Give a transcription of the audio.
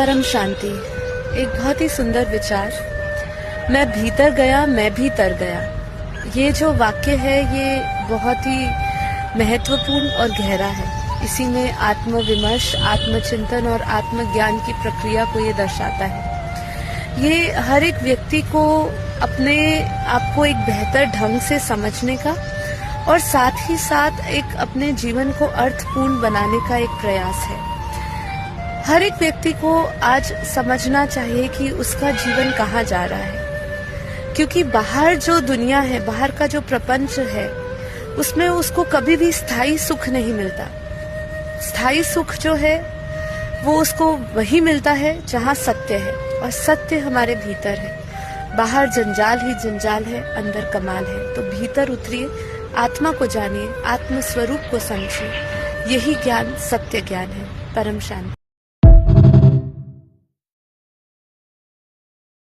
परम शांति। एक बहुत ही सुंदर विचार। मैं भीतर गया, मैं भी तर गया। ये जो वाक्य है ये बहुत ही महत्वपूर्ण और गहरा है। इसी में आत्मविमर्श, आत्मचिंतन और आत्मज्ञान की प्रक्रिया को ये दर्शाता है। ये हर एक व्यक्ति को अपने आप को एक बेहतर ढंग से समझने का और साथ ही साथ एक अपने जीवन को अर्थपूर्ण बनाने का एक प्रयास है। हर एक व्यक्ति को आज समझना चाहिए कि उसका जीवन कहाँ जा रहा है, क्योंकि बाहर जो दुनिया है, बाहर का जो प्रपंच है, उसमें उसको कभी भी स्थायी सुख नहीं मिलता। स्थायी सुख जो है वो उसको वही मिलता है जहाँ सत्य है, और सत्य हमारे भीतर है। बाहर जंजाल ही जंजाल है, अंदर कमाल है। तो भीतर उतरिए, आत्मा को जानिए, आत्म स्वरूप को समझिए। यही ज्ञान सत्य ज्ञान है। परम शांति।